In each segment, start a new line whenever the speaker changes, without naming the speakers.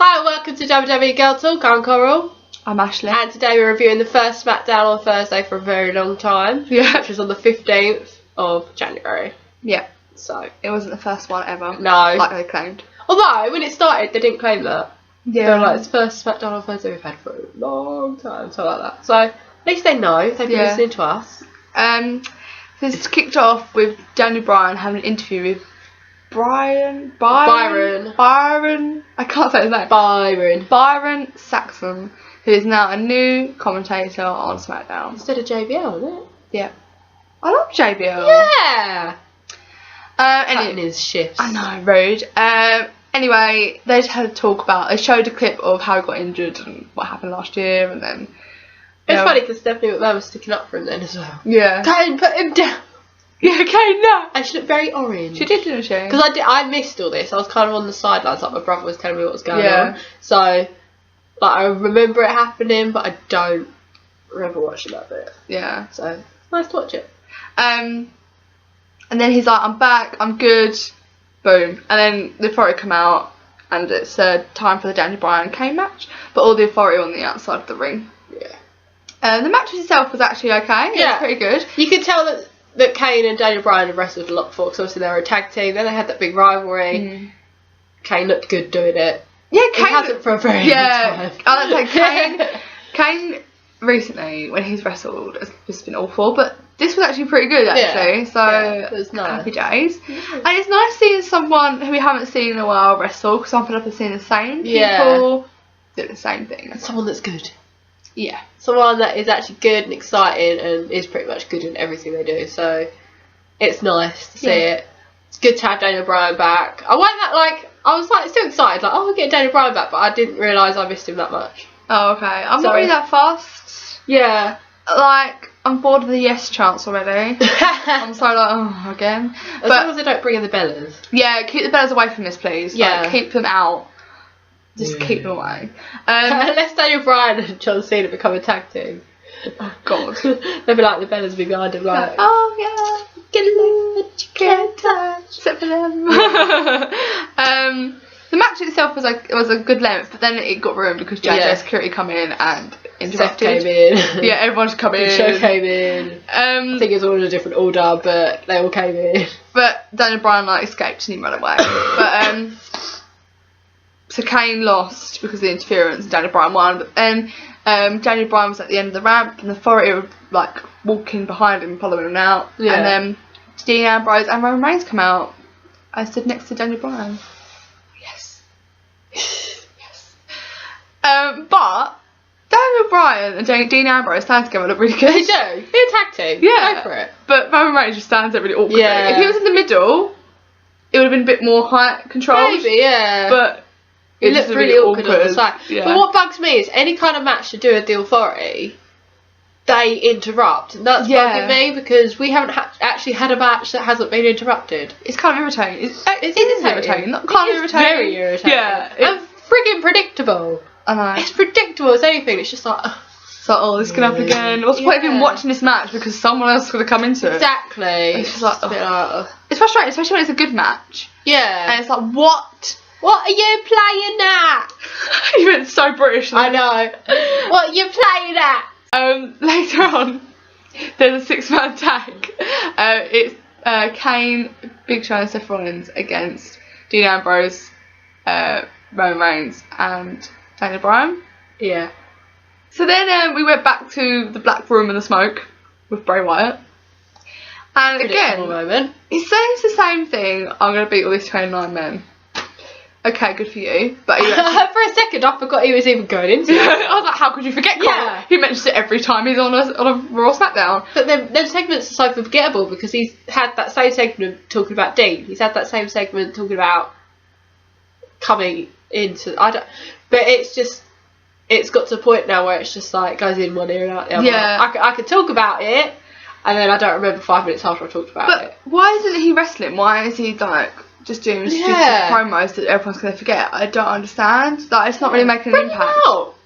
Hi, welcome to WWE Girl Talk. I'm Coral.
I'm Ashley.
And today we're reviewing the first Smackdown on Thursday for a very long time.
Yeah.
Which was on the 15th of January.
Yeah.
So.
It wasn't the first one ever.
No.
Like they claimed.
Although, when it started, they didn't claim that.
Yeah.
They were like, it's the first Smackdown on Thursday we've had for a long time. So like that. So, at least they know. They've been listening to us.
This kicked off with Daniel Bryan having an interview with Byron. I can't say his name. Byron Saxon, who is now a new commentator on Smackdown.
Instead of JBL, isn't it?
Yeah. I love JBL.
Yeah.
Cutting
his shifts.
I know, rude. Anyway, they just had a talk about. They showed a clip of how he got injured and what happened last year, and then.
It's funny because Stephanie McMahon was sticking up for him then as well.
Yeah.
Kane, put him down.
Yeah, Kane, no.
And she looked very orange.
She did, didn't she?
Because I missed all this. I was kind of on the sidelines, like my brother was telling me what was going on. So, like, I remember it happening, but I don't remember watching that bit.
Yeah.
So, nice to watch it.
And then he's like, I'm back, I'm good. Boom. And then the authority come out, and it's time for the Daniel Bryan Kane match. But all the authority on the outside of the ring.
Yeah.
The match itself was actually okay. It was pretty good.
You could tell that Kane and Daniel Bryan have wrestled a lot before, because obviously they were a tag team. Then they had that big rivalry. Kane looked good doing it.
Yeah, Kane
he hasn't for a very long time.
I don't say Kane recently, when he's wrestled, has just been awful. But this was actually pretty good, actually. So
it was nice.
Happy days. And it's nice seeing someone who we haven't seen in a while wrestle, because I feel like I've seen the same people do the same thing.
And someone that's good.
Yeah.
Someone that is actually good and exciting and is pretty much good in everything they do. So it's nice to see it. It's good to have Daniel Bryan back. I was still excited, like, we'll get Daniel Bryan back, but I didn't realise I missed him that much.
Oh, okay. I'm not really that fast.
Yeah.
Like, I'm bored of the yes chants already. I'm so like, again.
As long as they don't bring in the Bellas.
Yeah, keep the Bellas away from this, please.
Yeah.
Like, keep them out. Just keep them away.
Unless Daniel Bryan and John Cena become a tag team.
Oh, God.
They'll be like, the Bellas will be behind him, like,
oh, yeah. Get a leg that you can't touch. Except for them. The match itself was a good length, but then it got ruined because JJ Security come in and interrupted.
Seth came in.
Yeah, everyone just come in.
The show came in. I think it's all in a different order, but they all came in. But
Daniel Bryan escaped and he ran away. But so Kane lost because of the interference and Daniel Bryan won. But then Daniel Bryan was at the end of the ramp and the authority were walking behind him, following him out. Yeah. And then Dean Ambrose and Roman Reigns come out. I stood next to Daniel Bryan. Yes. But Daniel Bryan and Dean Ambrose stand together look really good.
They do. They're a tag team.
Yeah.
Go for it.
But Roman Reigns just stands there really awkwardly.
Yeah.
If he was in the middle, it would have been a bit more height controlled.
Maybe, yeah.
But
it looked really awkward on the side.
Yeah.
But what bugs me is any kind of match to do with the authority, they interrupt. And that's bugging me because we haven't actually had a match that hasn't been interrupted.
It's kind of irritating. It is irritating.
Very irritating.
Yeah.
And friggin' predictable.
I know.
It's predictable as anything. It's just like...
So, this can happen again. What's the point of even watching this match because someone else is going to come into it?
Exactly.
It's just like, it's frustrating, especially when it's a good match.
Yeah.
And it's like, what?
What are you playing at?
You went so British.
I know. What are you playing at?
Later on, there's a 6-man tag. It's Kane, Big Show and Seth Rollins against Dean Ambrose, Roman Reigns and Daniel Bryan.
Yeah.
So then we went back to the Black Room and the Smoke with Bray Wyatt. And again, he's saying it's the same thing. I'm going to beat all these 29 men. Okay, good for you. But for
a second, I forgot he was even going into it.
I was like, how could you forget?
Yeah.
He mentions it every time he's on a Raw Smackdown.
But them segments are so forgettable because he's had that same segment talking about Dean. He's had that same segment talking about coming into... But it's just... It's got to a point now where it's just like goes in one ear and out the other.
Yeah.
I could talk about it, and then I don't remember 5 minutes after I talked about it.
But why isn't he wrestling? Why is he just doing stupid promos that everyone's going to forget? I don't understand. It's not really making an impact.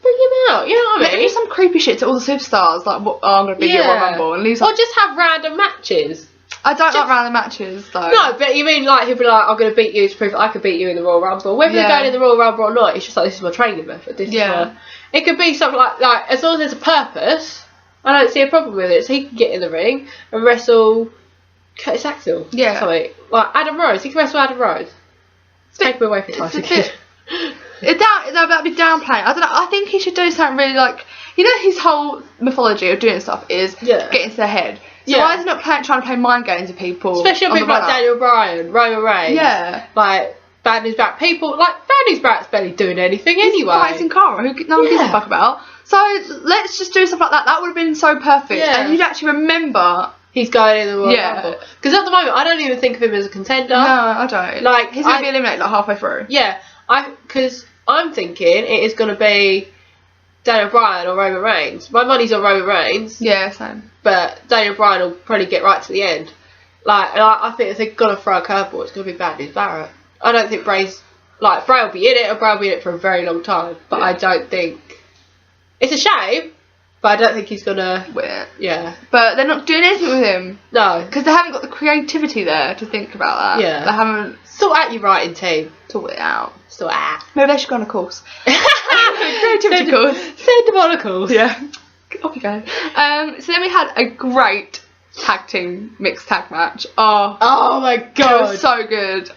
Bring him out. You know what I mean?
Maybe some creepy shit to all the superstars, like I'm going to be at Royal Rumble, and leave.
Or just have random matches.
I don't like random matches though.
No, but you mean like he'll be like, I'm going to beat you to prove I could beat you in the Royal Rumble. Whether they're going in the Royal Rumble or not, it's just like, this is my training method. This is my... It could be something like as long as there's a purpose, I don't see a problem with it. So he can get in the ring and wrestle Curtis Axel. Yeah. Something. Like Adam Rose. He can wrestle Adam Rose. Take him away from Tyson Kidd.
That'd be downplaying. I don't know. I think he should do something really like, you know, his whole mythology of doing stuff is get into their head. So why is he not trying to play mind games with people?
Especially on people like Daniel Bryan, Roman Reigns.
Yeah.
Like Bad News Barrett. People like Bad News Barrett's barely doing anything anyway.
He's fighting Cara, who no one gives a fuck about. So let's just do stuff like that. That would have been so perfect. Yeah. And you'd actually remember
he's going in the Royal Rumble. Because at the moment, I don't even think of him as a contender.
No, I don't.
Like
he's going to be eliminated like halfway through.
Yeah, because I'm thinking it is going to be Daniel Bryan or Roman Reigns. My money's on Roman Reigns.
Yeah, same.
But Daniel Bryan will probably get right to the end. I think if they're going to throw a curveball, it's going to be Bad News Barrett. I don't think Bray will be in it, and Bray will be in it for a very long time. But I don't think... It's a shame, but I don't think he's going to...
win it.
Yeah.
But they're not doing anything with him.
No.
Because they haven't got the creativity there to think about that.
Yeah.
They haven't...
Sort out your writing team.
Sort it out.
Sort out.
Maybe they should go on a course. Creativity course.
Send them on a course.
Yeah. Off you go. So then we had a great tag team mixed tag match.
Oh my god.
It was so good.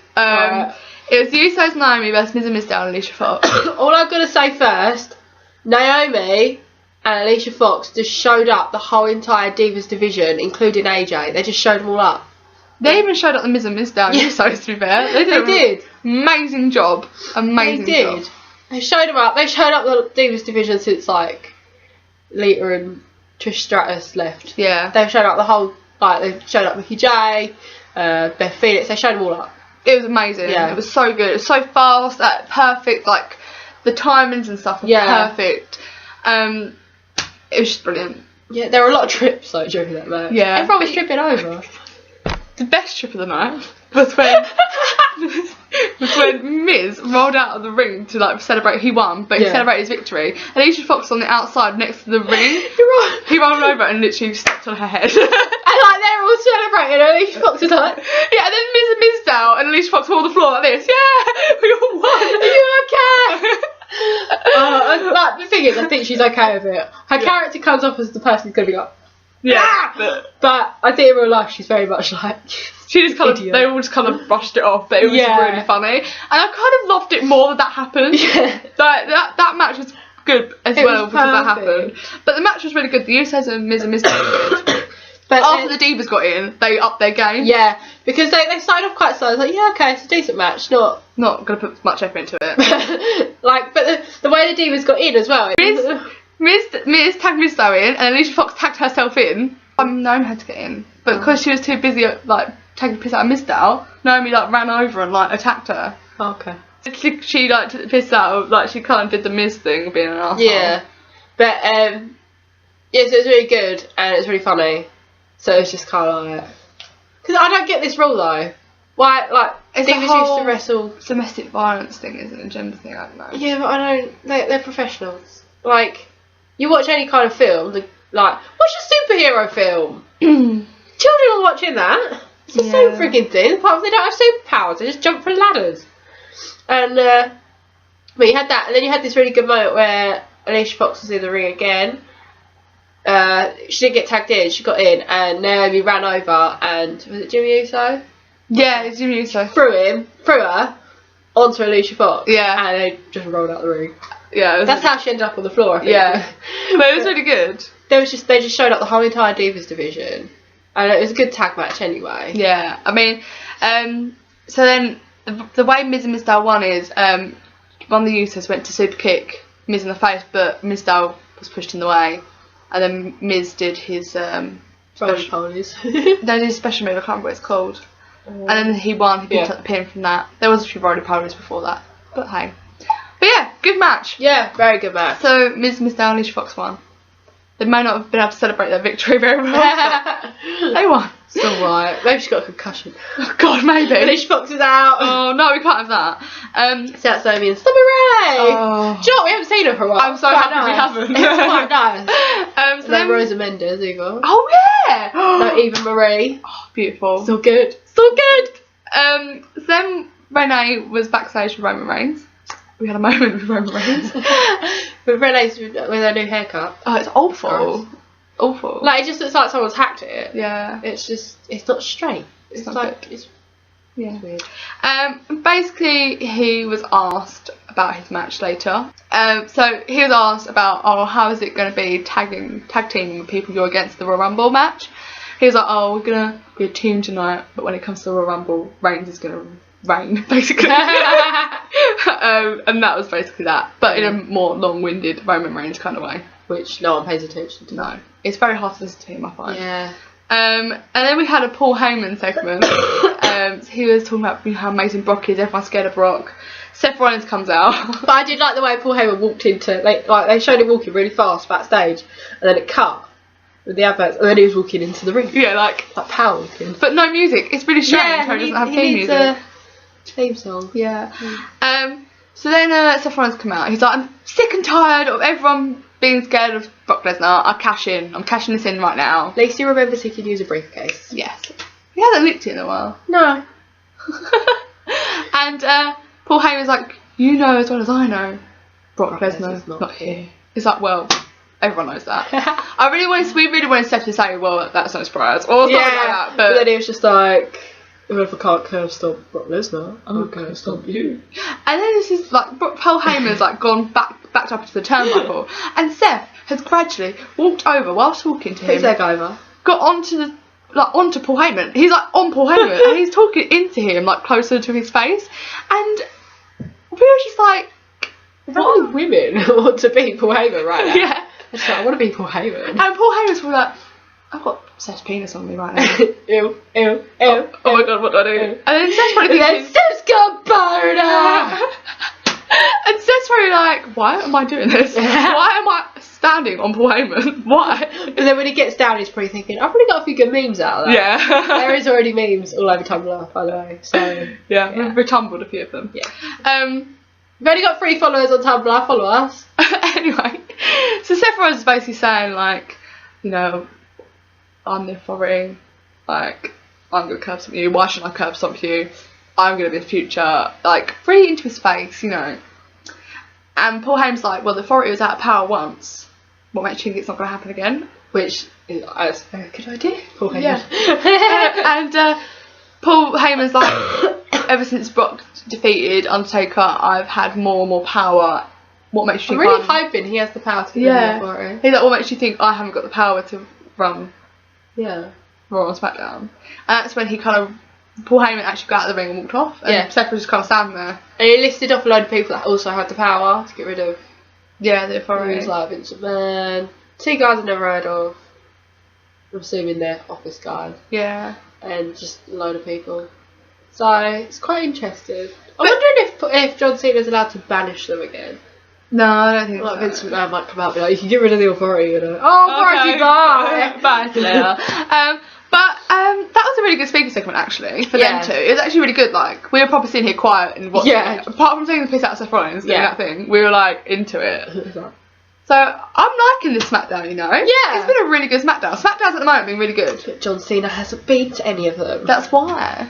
It was Usos, Naomi versus Miz and Mizdow and Alicia Fox.
All I've got to say first, Naomi and Alicia Fox just showed up the whole entire Divas division, including AJ. They just showed them all up.
They even showed up the Miz and Mizdow and Usos, to be fair. They did. Amazing job. Amazing job.
They showed them up. They showed up the Divas division since like Lita and Trish Stratus left.
Yeah.
They showed up the whole, they showed up Mickey J, Beth Phoenix. They showed them all up.
It was amazing. Yeah. It was so good. It was so fast, perfect. Like the timings and stuff were perfect. It was just brilliant.
Yeah, there were a lot of trips during that match.
Yeah.
Everyone was tripping over.
The best trip of the night was when Miz rolled out of the ring to celebrate. He won, but he celebrated his victory. Alicia Fox on the outside next to the ring. He rolled over and literally stepped on her head.
And they're all celebrating, and Alicia Fox was like,
and then Miz and Mizdow and Alicia Fox were on the floor like this. Yeah, we all won.
Are you okay? The thing is, I think she's okay with it. Her character comes off as the person who's going to be like, but I think in real life she's very much like,
she just they all just kind of brushed it off, but it was really funny, and I kind of loved it more that happened. That match was good as well because that happened, but the match was really good. The Usos and Miz were good. But after the Divas got in, they upped their game.
Yeah, because they started off quite slow. I was like, yeah, okay, it's a decent match. Not
going to put much effort into it.
But the way the Divas got in as well.
Miz tagged Mizdow in, and Alicia Fox tagged herself in. Naomi had to get in, but because she was too busy taking the piss out of Mizdow, Naomi ran over and attacked her.
Okay.
She took the piss out of she kind of did the Miz thing of being an arsehole.
Yeah, but so it was really good and it was really funny. So it's just kind of because I don't get this rule though. Why
it's
Divas used to wrestle
domestic violence thing, isn't it? A gender thing, I don't know.
Yeah, but I don't. They're professionals. You watch any kind of film, watch a superhero film. Children are watching that. It's the same freaking thing. Apart from they don't have superpowers, they just jump from ladders. And but you had that, and then you had this really good moment where Alicia Fox was in the ring again. She didn't get tagged in, she got in, and Naomi ran over, and was it Jimmy Uso?
Yeah, it's Jimmy Uso.
Threw her onto Alicia Fox.
Yeah.
And they just rolled out the ring.
Yeah.
That's how she ended up on the floor, I think.
Yeah. But it was really good.
They just showed up the whole entire Divas division. And it was a good tag match anyway.
Yeah. I mean, so then the way Miz and Mizdow won is one of the Usos went to super kick Miz in the face, but Mizdow was pushed in the way. And then Miz did his
special ponies.
No, his special move, I can't remember what it's called. And then he won, he picked up the pin from that. There was a few roly polies before that. But hey. But yeah, good match.
Yeah, very good match.
So Miz, Mizdow and Alicia Fox won. They may not have been able to celebrate their victory very well, but they won.
It's alright. Maybe she got a concussion.
Oh God, maybe.
And then she boxes out.
Oh no, we can't have that.
So that's Naomi and Summer Rae.
Oh.
Do you know what? We haven't seen her for a while.
I'm so happy we haven't.
It's quite nice.
So
And then Rosa Mendes either.
Oh yeah.
No, Eva Marie.
Oh, beautiful.
So good. So good.
So then Renee was backstage with Roman Reigns. We had a moment with Roman Reigns.
With Renee's with her new haircut.
Oh, it's awful.
Gross.
Awful.
Like, it just looks like someone's hacked it.
Yeah.
It's just, it's not straight. It's
not
like,
good.
it's
Yeah.
weird.
Basically, he was asked about his match later. So he was asked about, oh, how is it going to be tag teaming with people you're against the Royal Rumble match? He was like, oh, we're going to be a team tonight, but when it comes to the Royal Rumble, Reigns is going to reign, basically. And that was basically that, but in a more long-winded Roman Reigns kind of way.
Which no one pays attention to.
No. It's very hard to listen to him, I find.
Yeah.
And then we had a Paul Heyman segment. He was talking about how amazing Brock is, everyone's scared of Brock. Seth Rollins comes out.
But I did like the way Paul Heyman walked into, like they showed him walking really fast backstage, and then it cut with the adverts, and then he was walking into the ring.
Yeah, like
power walking.
but no music. It's really strange how he doesn't have theme
needs
music.
a theme song.
Yeah. So then Seth Rollins come out. He's like, I'm sick and tired of everyone being scared of Brock Lesnar. I'm cashing this in right now.
At least he remembers he could use a briefcase.
Yes. He hasn't licked it in a while.
No.
And Paul Heyman's like, you know as well as I know, Brock
Brock
Lesnar's
Lesnar's not
not here. It's like, well, everyone knows that. we really wanted Seth to say, well, that's no surprise, or something like that.
But then he was just like, if I can't curve stop Brock Lesnar, I'm gonna curve stop you.
And then this is like, Paul Heyman's like gone backed up into the turnbuckle, and Seth has gradually walked over whilst talking to him.
Who's that guy over?
Got onto Paul Heyman. He's like on Paul Heyman, and he's talking into him like closer to his face, and we were just like,
what women want to be Paul Heyman right now?
Yeah.
Like, I want to be Paul Heyman.
And Paul Heyman's probably like, I've got Seth's penis on me right now.
Ew.
Oh my God, what do I do? And then Seth's probably thinking,
Seth's got boner.
and Seth's probably like, why am I doing this? Why am I standing on Paul Heyman? Why?
And then when he gets down, he's probably thinking, I've already got a few good memes out of that.
Yeah.
There is already memes all over Tumblr, by the way. So
yeah. We tumbled a few of them.
Yeah. We've only got 3 followers on Tumblr. Follow us.
Anyway, so Seth Rollins is basically saying like, you know, I'm the authority. Like, I'm gonna curb something you. Why shouldn't I curb something you? I'm gonna be the future. Like, really into his face, you know. And Paul Heyman's like, well, the authority was out of power once. What makes you think it's not gonna happen again? Which is a very good idea. Paul Heyman. Yeah. And Paul Heyman's like, ever since Brock defeated Undertaker, I've had more and more power. What makes you think
I'm really hoping he has the power to get the authority.
He's like, what makes you think I haven't got the power to run
Yeah.
Raw and Smackdown? And that's when he kind of, Paul Heyman actually got out of the ring and walked off. And Seth was just kind of standing there.
And he listed off a load of people that also had the power to get rid of.
Yeah, the authority.
He was like Vince McMahon. 2 guys I've never heard of. I'm assuming they're office guys.
Yeah.
And just a load of people. So it's quite interesting. I'm wondering if John Cena's allowed to banish them again.
No, I don't think
Like
so.
Vince McMahon might come out and be like, you can get rid of the authority, you know. Authority, bye!
Bye, see you later. But that was a really good speaking segment actually for them two. It was actually really good. Like, we were probably sitting here quiet and watching it. Apart from taking the piss out of Seth Rollins doing that thing, we were like into it. So I'm liking this Smackdown, you know. Yeah, it's been a really good Smackdown. Smackdown's at the moment been really good.
But John Cena hasn't beat any of them.
That's why.